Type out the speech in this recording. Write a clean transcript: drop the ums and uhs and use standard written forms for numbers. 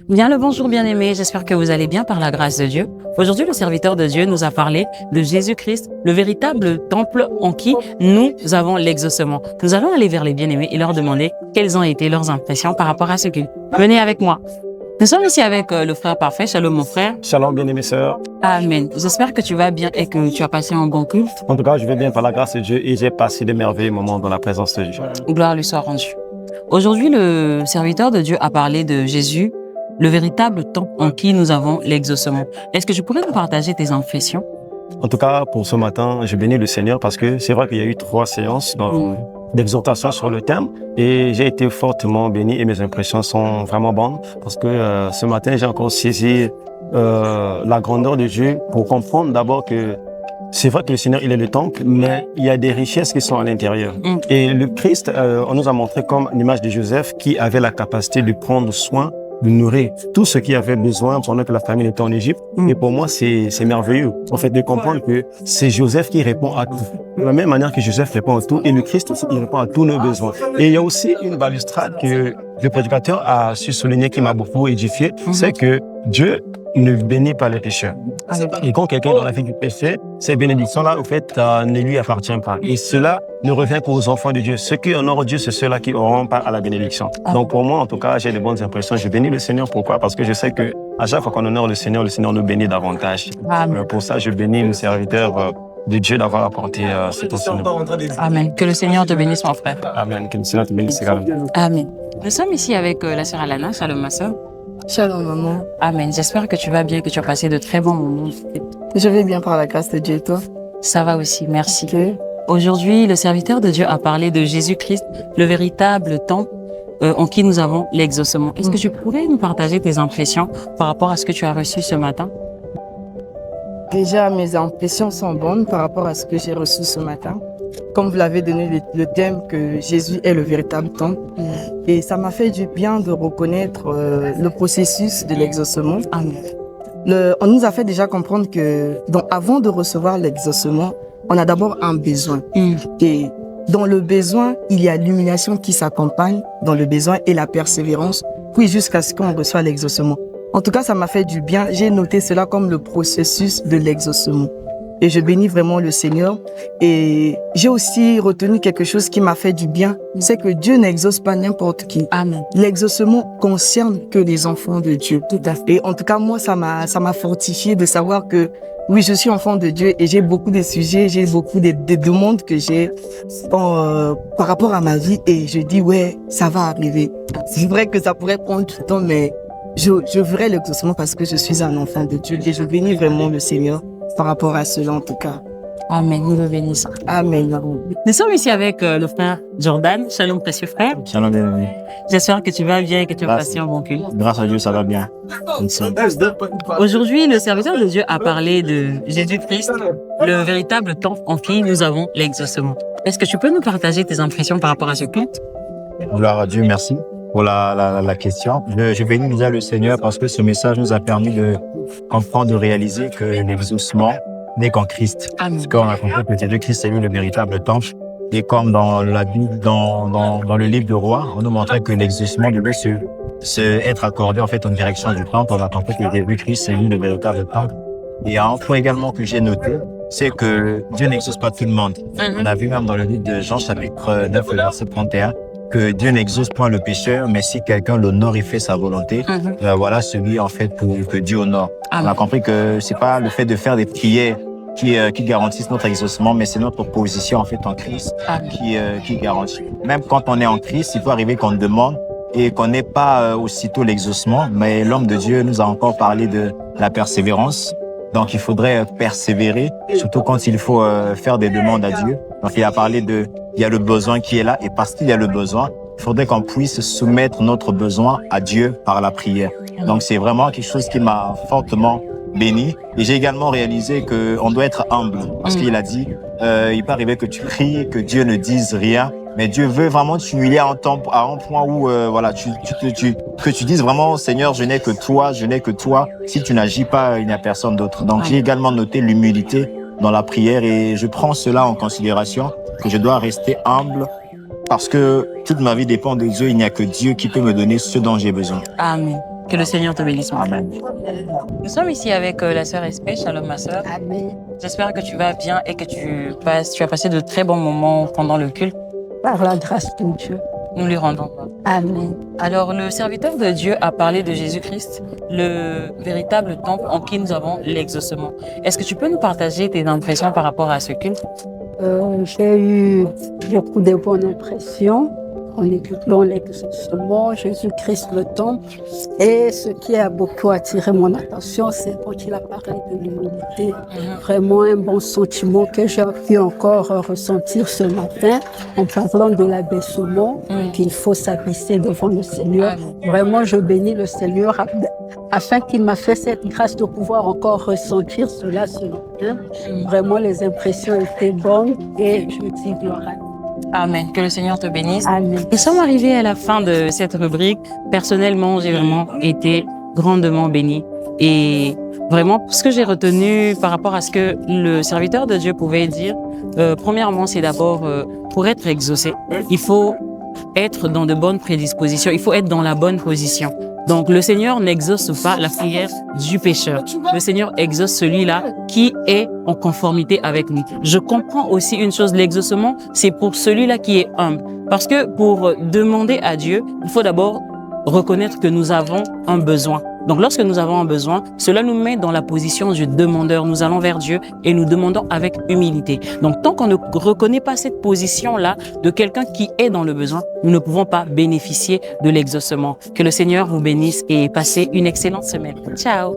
Bien le bonjour bien-aimés, j'espère que vous allez bien par la grâce de Dieu. Aujourd'hui, le serviteur de Dieu nous a parlé de Jésus-Christ, le véritable temple en qui nous avons l'exaucement. Nous allons aller vers les bien-aimés et leur demander quelles ont été leurs impressions par rapport à ce qu'ils... Venez avec moi. Nous sommes ici avec le frère parfait. Shalom mon frère. Shalom bien-aimés sœurs. Amen. J'espère que tu vas bien et que tu as passé un bon culte. En tout cas, je vais bien par la grâce de Dieu et j'ai passé de merveilleux moments dans la présence de Dieu. Gloire lui soit rendue. Aujourd'hui, le serviteur de Dieu a parlé de Jésus, le véritable temple en qui nous avons l'exaucement. Est-ce que tu pourrais nous partager tes impressions? En tout cas, pour ce matin, je bénis le Seigneur parce que c'est vrai qu'il y a eu 3 séances d'exhortation sur le thème et j'ai été fortement béni et mes impressions sont vraiment bonnes parce que ce matin, j'ai encore saisi la grandeur de Dieu pour comprendre d'abord que c'est vrai que le Seigneur, il est le temple, mais il y a des richesses qui sont à l'intérieur. Et le Christ, on nous a montré comme l'image de Joseph qui avait la capacité de prendre soin, de nourrir tout ce qui avait besoin pendant que la famille était en Égypte. Et pour moi, c'est merveilleux, en fait, de comprendre que c'est Joseph qui répond à tout. De la même manière que Joseph répond à tout, et le Christ aussi, il répond à tous nos besoins. Et il y a aussi une balustrade que le prédicateur a su souligner qui m'a beaucoup édifié, c'est que Dieu ne bénit pas les pécheurs. Et quand quelqu'un est dans la vie du péché, ces bénédictions-là, au fait, ne lui appartiennent pas. Et cela ne revient qu'aux enfants de Dieu. Ceux qui honorent Dieu, c'est ceux-là qui auront part à la bénédiction. Donc pour moi, en tout cas, j'ai de bonnes impressions. Je bénis le Seigneur. Pourquoi? Parce que je sais que à chaque fois qu'on honore le Seigneur nous bénit davantage. Pour ça, je bénis le serviteur de Dieu d'avoir apporté cet enseignement. Amen. Que le Seigneur te bénisse, mon frère. Amen. Que le Seigneur te bénisse également. Amen. Nous sommes ici avec la sœur Alana. Shalom, ma sœur. Shalom maman. Amen. J'espère que tu vas bien, que tu as passé de très bons moments. Je vais bien par la grâce de Dieu et toi? Ça va aussi, merci. Okay. Aujourd'hui, le serviteur de Dieu a parlé de Jésus-Christ, le véritable temple en qui nous avons l'exaucement. Est-ce que tu pourrais nous partager tes impressions par rapport à ce que tu as reçu ce matin? Déjà, mes impressions sont bonnes par rapport à ce que j'ai reçu ce matin. Comme vous l'avez donné le thème que Jésus est le véritable temple. Et ça m'a fait du bien de reconnaître le processus de l'exaucement. On nous a fait déjà comprendre que avant de recevoir l'exaucement, on a d'abord un besoin. Et dans le besoin, il y a l'illumination qui s'accompagne dans le besoin et la persévérance, puis jusqu'à ce qu'on reçoive l'exaucement. En tout cas, ça m'a fait du bien. J'ai noté cela comme le processus de l'exaucement. Et je bénis vraiment le Seigneur. Et j'ai aussi retenu quelque chose qui m'a fait du bien. C'est que Dieu n'exauce pas n'importe qui. Amen. L'exaucement concerne que les enfants de Dieu. Tout à fait. Et en tout cas, moi, ça m'a fortifié de savoir que oui, je suis enfant de Dieu et j'ai beaucoup de sujets, j'ai beaucoup de demandes que j'ai par rapport à ma vie. Et je dis, ouais, ça va arriver. C'est vrai que ça pourrait prendre du temps, mais je verrai l'exaucement parce que je suis un enfant de Dieu. Et je bénis vraiment le Seigneur par rapport à cela, en tout cas. Amen. Nous le bénissons. Amen. Nous sommes ici avec le frère Jordan. Shalom, précieux frère. Shalom, bien-aimé. J'espère que tu vas bien et que tu as passé un bon culte. Grâce à Dieu, ça va bien. Aujourd'hui, le serviteur de Dieu a parlé de Jésus-Christ, le véritable temple en qui nous avons l'exaucement. Est-ce que tu peux nous partager tes impressions par rapport à ce culte? Gloire à Dieu, merci pour la question. Je bénis déjà le Seigneur parce que ce message nous a permis de comprendre, de réaliser que l'exaucement n'est qu'en Christ. Amen. Parce qu'on a compris que Jésus-Christ est lui le véritable temple. Et comme dans la Bible, dans le livre de Rois, on nous montrait que l'exaucement devait être accordé en fait en direction du temple. On a compris que Jésus-Christ est lui le véritable temple. Et un point également que j'ai noté, c'est que Dieu n'exauce pas tout le monde. On a vu même dans le livre de Jean chapitre 9, verset 31, que Dieu n'exauce point le pécheur, mais si quelqu'un l'honore et fait sa volonté, voilà celui en fait que Dieu honore. On a compris que c'est pas le fait de faire des prières qui garantissent notre exaucement, mais c'est notre position en fait en Christ qui garantit. Même quand on est en Christ, il peut arriver qu'on demande et qu'on n'ait pas aussitôt l'exaucement, mais l'homme de Dieu nous a encore parlé de la persévérance. Donc il faudrait persévérer, surtout quand il faut faire des demandes à Dieu. Donc il a parlé il y a le besoin qui est là, et parce qu'il y a le besoin, il faudrait qu'on puisse soumettre notre besoin à Dieu par la prière. Donc c'est vraiment quelque chose qui m'a fortement béni. Et j'ai également réalisé qu'on doit être humble, parce qu'il a dit, il peut arriver que tu pries, que Dieu ne dise rien, mais Dieu veut vraiment t'humilier à un point où voilà, que tu dises vraiment, Seigneur, je n'ai que toi, je n'ai que toi. Si tu n'agis pas, il n'y a personne d'autre. Donc j'ai également noté l'humilité dans la prière et je prends cela en considération, que je dois rester humble parce que toute ma vie dépend de Dieu. Il n'y a que Dieu qui peut me donner ce dont j'ai besoin. Amen. Que le Seigneur te bénisse, ma femme. Nous sommes ici avec la sœur Espé. Shalom, ma sœur. Amen. J'espère que tu vas bien et que tu as passé de très bons moments pendant le culte. Par la grâce de Dieu. Nous lui rendons gloire. Amen. Alors, le serviteur de Dieu a parlé de Jésus-Christ, le véritable temple en qui nous avons l'exaucement. Est-ce que tu peux nous partager tes impressions par rapport à ce culte? J'ai eu beaucoup de bonnes impressions en écoutant l'exaucement, Jésus-Christ le temple. Et ce qui a beaucoup attiré mon attention, c'est quand il a parlé de l'humilité. Vraiment un bon sentiment que j'ai pu encore ressentir ce matin en parlant de l'abaissement, qu'il faut s'abaisser devant le Seigneur. Vraiment, je bénis le Seigneur afin qu'il m'a fait cette grâce de pouvoir encore ressentir cela ce matin. Vraiment, les impressions étaient bonnes et je dis gloire à Dieu. Amen. Que le Seigneur te bénisse. Amen. Nous sommes arrivés à la fin de cette rubrique. Personnellement, j'ai vraiment été grandement bénie. Et vraiment, ce que j'ai retenu par rapport à ce que le serviteur de Dieu pouvait dire, premièrement, c'est d'abord, pour être exaucé, il faut être dans de bonnes prédispositions. Il faut être dans la bonne position. Donc, le Seigneur n'exauce pas la prière du pécheur. Le Seigneur exauce celui-là qui est en conformité avec nous. Je comprends aussi une chose, l'exaucement, c'est pour celui-là qui est humble. Parce que pour demander à Dieu, il faut d'abord reconnaître que nous avons un besoin. Donc, lorsque nous avons un besoin, cela nous met dans la position du demandeur. Nous allons vers Dieu et nous demandons avec humilité. Donc, tant qu'on ne reconnaît pas cette position-là de quelqu'un qui est dans le besoin, nous ne pouvons pas bénéficier de l'exaucement. Que le Seigneur vous bénisse et passez une excellente semaine. Ciao!